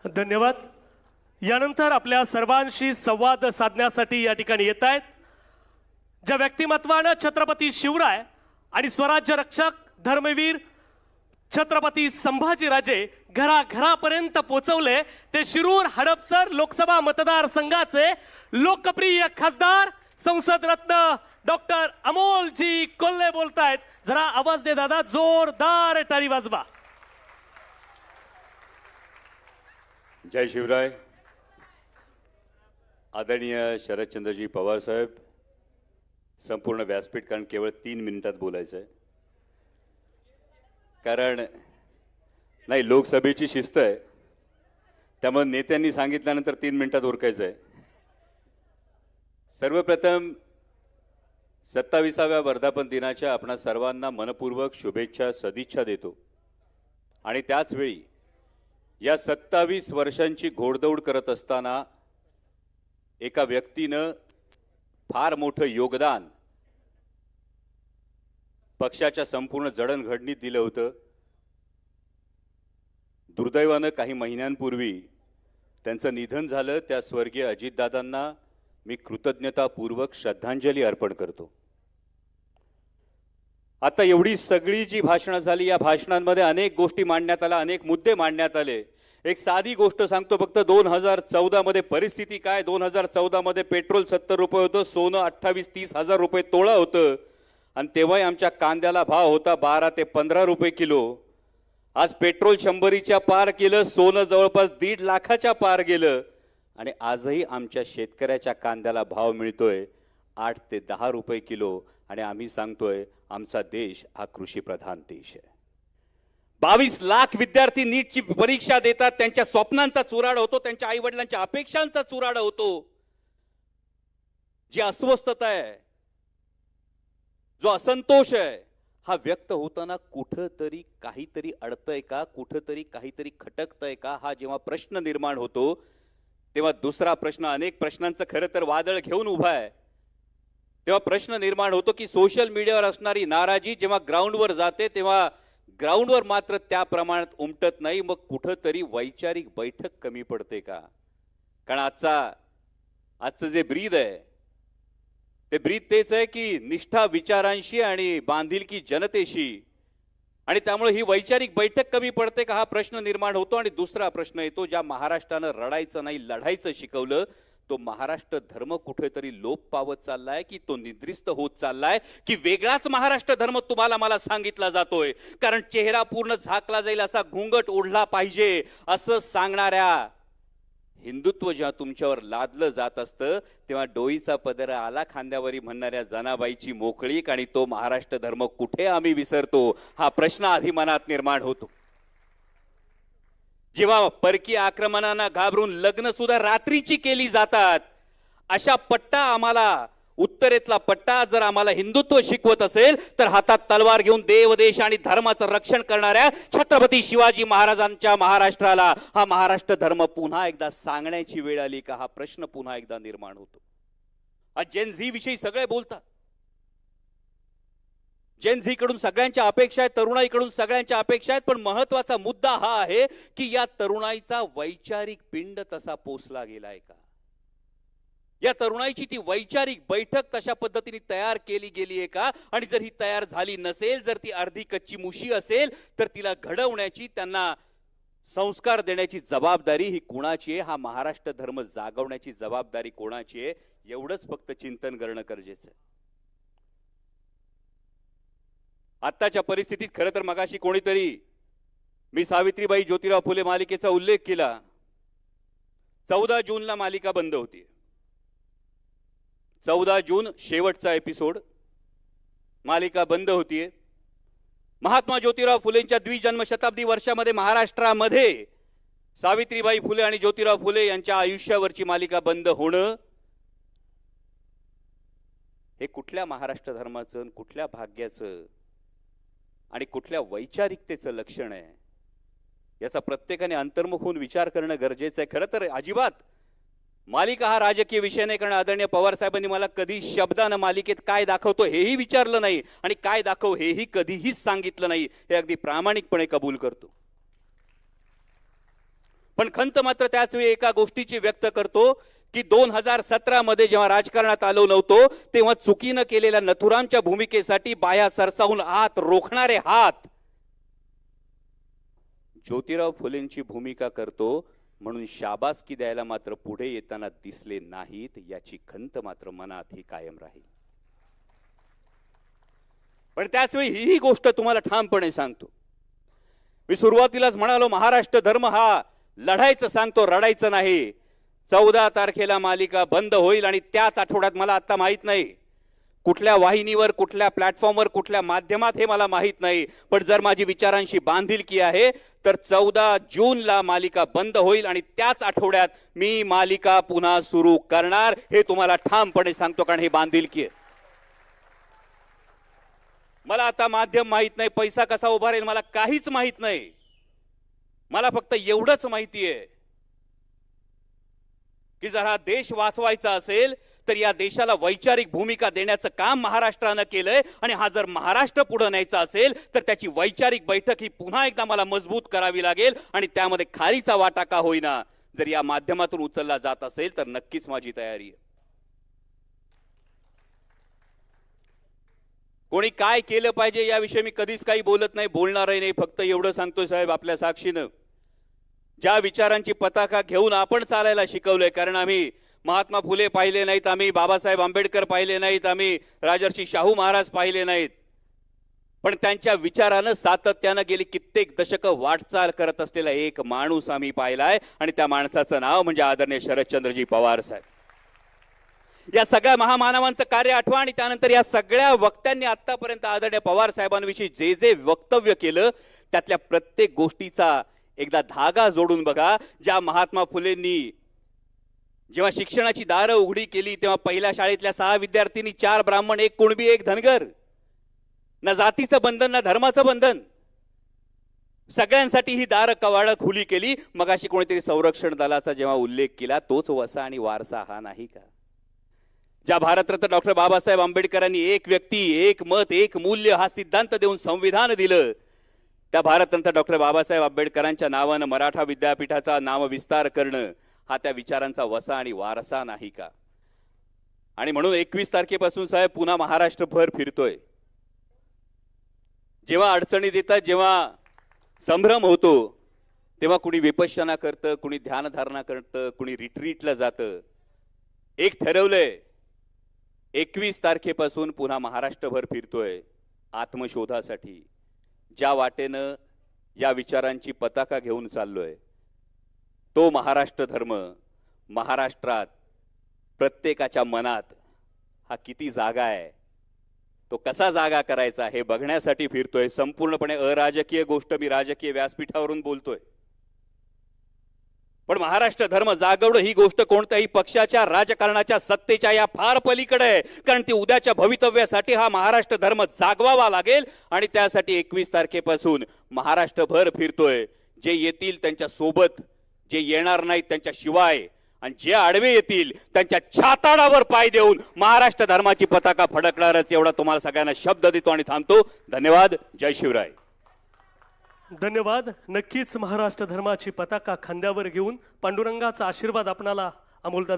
धन्यवाद। यानंतर आपल्या सर्वांशी संवाद साधण्यासाठी या ठिकाणी येत आहेत ज्या व्यक्तिमत्वाने छत्रपती शिवराय आणि स्वराज्य रक्षक धर्मवीर छत्रपती संभाजीराजे घराघरापर्यंत पोहोचवले ते शिरूर हडपसर लोकसभा मतदारसंघाचे लोकप्रिय खासदार संसद रत्न डॉक्टर अमोलजी कोल्हे बोलतायत। जरा आवाज दे दादा, जोरदार टाळी वाजवा। जय शिवराय। आदरणीय शरदचंद्रजी पवार साहेब, संपूर्ण व्यासपीठ कारण केवळ 3 मिनिटात बोलायचं आहे, कारण नाही लोकसभेची शिस्त आहे, त्यामुळे नेत्यांनी सांगितल्यानंतर 3 मिनिटात उरकायचं आहे। सर्वप्रथम 27व्या वर्धापन दिनाच्या आपणा सर्वांना मनपूर्वक शुभेच्छा सदिच्छा देतो आणि त्याच वेळी या 27 वर्षांची घोडदौड करत असताना एका व्यक्तीनं फार मोठं योगदान पक्षाच्या संपूर्ण जडणघडणीत दिलं होतं। दुर्दैवानं काही महिन्यांपूर्वी त्यांचं निधन झालं। त्या स्वर्गीय अजितदादांना मी कृतज्ञतापूर्वक श्रद्धांजली अर्पण करतो। आता एवढी सगळी जी भाषणं झाली, या भाषणांमध्ये अनेक गोष्टी मांडण्यात आल्या, अनेक मुद्दे मांडण्यात आले। एक साधी गोष्ट सांगतो फक्त, 2014 मध्ये परिस्थिती काय, 2014 मध्ये पेट्रोल 70 रुपये होतं, सोनं 28-30 हजार रुपये तोळा होतं आणि तेव्हाही आमच्या कांद्याला भाव होता 12 ते 15 रुपये किलो। आज पेट्रोल 100च्या पार केलं, सोनं जवळपास 1.5 लाखाच्या पार गेलं आणि आजही आमच्या शेतकऱ्याच्या कांद्याला भाव मिळतोय 8 ते 10 रुपये किलो आणि आम्ही सांगतोय आमचा देश हा कृषी प्रधान देश आहे। 22 लाख विद्यार्थी नीटची परीक्षा देतात, त्यांच्या स्वप्नांचा चुराड होतो, त्यांच्या आई वडिलांच्या अपेक्षांचा चुराड होतो। जी अस्वस्थता आहे, जो असंतोष आहे, हा व्यक्त होताना कुठेतरी काहीतरी अडतंय का, कुठेतरी काहीतरी खटकतंय का, हा जेव्हा प्रश्न निर्माण होतो तेव्हा दुसरा प्रश्न, अनेक प्रश्नांचं खरं तर वादळ घेऊन उभा आहे, तेव्हा प्रश्न निर्माण होतो की सोशल मीडियावर असणारी नाराजी जेव्हा ग्राउंडवर जाते तेव्हा ग्राउंडवर मात्र त्या प्रमाणात उमटत नाही। मग कुठेतरी वैचारिक बैठक कमी पडते का? कारण आजचं जे ब्रीद आहे ते ब्रीद तेच आहे की निष्ठा विचारांशी आणि बांधिलकी जनतेशी, आणि त्यामुळे ही वैचारिक बैठक कमी पडते का हा प्रश्न निर्माण होतो। आणि दुसरा प्रश्न येतो, ज्या महाराष्ट्रानं रडायचं नाही लढायचं शिकवलं तो महाराष्ट्र धर्म कुठेतरी लोप पावत चाललाय की तो निद्रिस्त होत चाललाय की वेगळाच महाराष्ट्र धर्म तुम्हाला मला सांगितला जातोय। कारण चेहरा पूर्ण झाकला जाईल असा घुंगट ओढला पाहिजे असं सांगणाऱ्या हिंदुत्व जेव्हा तुमच्यावर लादलं जात असतं तेव्हा डोईचा पदर आला खांद्यावरी म्हणणाऱ्या जनाबाईची मोकळीक आणि तो महाराष्ट्र धर्म कुठे आम्ही विसरतो हा प्रश्न आधी मनात निर्माण होतो। जेव्हा परकीय आक्रमणांना घाबरून लग्न सुद्धा रात्रीची केली जातात, अशा पट्टा आम्हाला, उत्तरेतला पट्टा जर आम्हाला हिंदुत्व शिकवत असेल तर हातात तलवार घेऊन देव देश आणि धर्माचं रक्षण करणाऱ्या छत्रपती शिवाजी महाराजांच्या महाराष्ट्राला हा महाराष्ट्र धर्म पुन्हा एकदा सांगण्याची वेळ आली का हा प्रश्न पुन्हा एकदा निर्माण होतो। आज जेन झी विषयी सगळे बोलतात, जेन झी कडून सगळ्यांच्या अपेक्षा आहेत, तरुणाईकडून सगळ्यांच्या अपेक्षा आहेत, पण महत्वाचा मुद्दा हा आहे की या तरुणाईचा वैचारिक पिंड तसा पोसला गेलाय का? या तरुणाईची ती वैचारिक बैठक तशा पद्धतीने तयार केली गेली आहे का? आणि जर ही तयार झाली नसेल, जर ती अर्धी कच्ची मुशी असेल तर तिला घडवण्याची, त्यांना संस्कार देण्याची जबाबदारी ही कोणाची आहे? हा महाराष्ट्र धर्म जागवण्याची जबाबदारी कोणाची आहे? एवढंच फक्त चिंतन करणं गरजेचं आहे। आत्ताच्या परिस्थितीत खरं तर मगाशी कोणीतरी मी सावित्रीबाई ज्योतिराव फुले मालिकेचा उल्लेख केला। 14 जूनला मालिका बंद होती, 14 जून शेवटचा एपिसोड, मालिका बंद होतीये। महात्मा ज्योतिराव फुलेंच्या द्विजन्म शताब्दी वर्षामध्ये महाराष्ट्रामध्ये सावित्रीबाई फुले आणि ज्योतिराव फुले यांच्या आयुष्यावरची मालिका बंद होणं हे कुठल्या महाराष्ट्र धर्माचं, कुठल्या भाग्याचं आणि कुठल्या वैचारिकतेचं लक्षण आहे याचा प्रत्येकाने अंतर्मुख होऊन विचार करणं गरजेचं आहे। खरं तर अजिबात मालिका हा राजकीय विषय नाही, कारण आदरणीय पवार साहेबांनी मला कधी शब्दानं मालिकेत काय दाखवतो हेही विचारलं नाही आणि काय दाखव हेही कधीही सांगितलं नाही, हे अगदी प्रामाणिकपणे कबूल करतो। पण खंत मात्र त्याच वेळी एका गोष्टीची व्यक्त करतो की 2017 मध्ये जेव्हा राजकारणात आलो नव्हतो तेव्हा चुकीनं केलेल्या नथुरामच्या भूमिकेसाठी बाया सरसावून आत रोखणारे हात ज्योतिराव फुलेंची भूमिका करतो म्हणून शाबासकी द्यायला मात्र पुढे येताना दिसले नाहीत, याची खंत मात्र मनात ही कायम राहील. पण त्याच वेळी ही गोष्ट तुम्हाला ठामपणे सांगतो, मी सुरुवातीलाच म्हणालो महाराष्ट्र धर्म हा लढायचं सांगतो, रडायचं नाही. 14 तारखेला मालिका बंद होईल आणि त्याच आठवड्यात, मला आता माहित नाही कुठल्या वाहिनीवर, कुठल्या प्लॅटफॉर्मवर, कुठल्या माध्यमात हे मला माहित नाही, पण जर माझी विचारांशी बांधिलकी आहे तर 14 जूनला मालिका बंद होईल आणि त्याच आठवड्यात मी मालिका पुन्हा सुरू करणार, हे तुम्हाला ठामपणे सांगतो, कारण हे बांधिलकी आहे. मला आता माध्यम माहित नाही, पैसा कसा उभारेल मला काहीच माहित नाही. मला फक्त एवढंच माहिती आहे की जर हा देश वाचवायचा असेल तर या देशाला वैचारिक भूमिका देण्याचं काम महाराष्ट्रानं केलंय आणि हा जर महाराष्ट्र पुढे न्यायचा असेल तर त्याची वैचारिक बैठक ही पुन्हा एकदा मला मजबूत करावी लागेल आणि त्यामध्ये खारीचा वाटा का होईना जर या माध्यमातून उचलला जात असेल तर नक्कीच माझी तयारी आहे. कोणी काय केलं पाहिजे याविषयी मी कधीच काही बोलत नाही, बोलणारही नाही. फक्त एवढं सांगतोय साहेब आपल्या साक्षीनं, ज्या विचारांची पताका घेऊन आपण चालायला शिकवलंय, कारण आम्ही महात्मा फुले पाहिले नाहीत, आम्ही बाबासाहेब आंबेडकर पाहिले नाहीत, आम्ही राजर्षी शाहू महाराज पाहिले नाहीत, पण त्यांच्या विचारानं सातत्यानं गेली कित्येक दशकं वाटचाल करत असलेला एक माणूस आम्ही पाहिलाय आणि त्या माणसाचं नाव म्हणजे आदरणीय शरदचंद्रजी पवार साहेब. या सगळ्या महामानवांचं कार्य आठवा आणि त्यानंतर या सगळ्या वक्त्यांनी आतापर्यंत आदरणीय पवार साहेबांविषयी जे जे वक्तव्य केलं त्यातल्या प्रत्येक गोष्टीचा एकदा धागा जोडून बघा. ज्या महात्मा फुलेंनी जेव्हा शिक्षणाची दारं उघडी केली तेव्हा पहिल्या शाळेतल्या 6 विद्यार्थ्यांनी 4 ब्राह्मण, 1 कुणबी, 1 धनगर, ना जातीचं बंधन ना धर्माचं बंधन, सगळ्यांसाठी ही दारं कवाडं खुली केली. मगाशी कोणीतरी संरक्षण दलाचा जेव्हा उल्लेख केला, तोच वसा आणि वारसा हा नाही का? ज्या भारतरत्न डॉक्टर बाबासाहेब आंबेडकरांनी एक व्यक्ती, एक मत, एक मूल्य हा सिद्धांत देऊन संविधान दिलं, त्या भारतरत्न डॉक्टर बाबासाहेब आंबेडकरांच्या नावानं मराठा विद्यापीठाचा नामविस्तार करणं हा त्या विचारांचा वसा आणि वारसा नाही का? आणि म्हणून 21 तारखेपासून साहेब पुन्हा महाराष्ट्रभर फिरतोय. जेव्हा अडचणीत येतात, जेव्हा संभ्रम होतो, तेव्हा कुणी विपश्यना करतं, कुणी ध्यानधारणा करतं, कुणी रिट्रीटला जातं. एक ठरवलंय, 21 तारखेपासून पुन्हा महाराष्ट्रभर फिरतोय आत्मशोधासाठी. ज्या वाटेनं या विचारांची पताका घेऊन चाललोय तो महाराष्ट्र धर्म महाराष्ट्रात प्रत्येकाच्या मनात हा किती जागा आहे, तो कसा जागा करायचा हे बघण्यासाठी फिरतोय. संपूर्णपणे अराजकीय गोष्ट मी राजकीय व्यासपीठावरून बोलतोय, पण महाराष्ट्र धर्म जागवणं ही गोष्ट कोणत्याही पक्षाच्या राजकारणाच्या सत्तेच्या या फार पलीकडे आहे, कारण ती उद्याच्या भवितव्यासाठी हा महाराष्ट्र धर्म जागवावा लागेल आणि त्यासाठी 21 तारखेपासून महाराष्ट्रभर फिरतोय. जे येतील त्यांच्या सोबत, जे येणार नाहीत त्यांच्या शिवाय, आणि जे आडवे येतील त्यांच्या छाताडावर पाय देऊन महाराष्ट्र धर्माची पताका फडकणारच, एवढा तुम्हाला सगळ्यांना शब्द देतो आणि थांबतो. धन्यवाद. जय शिवराय. धन्यवाद. नक्कीच महाराष्ट्र धर्माची पताका खांद्यावर घेऊन पांडुरंगाचा आशीर्वाद आपणाला अमोलदादा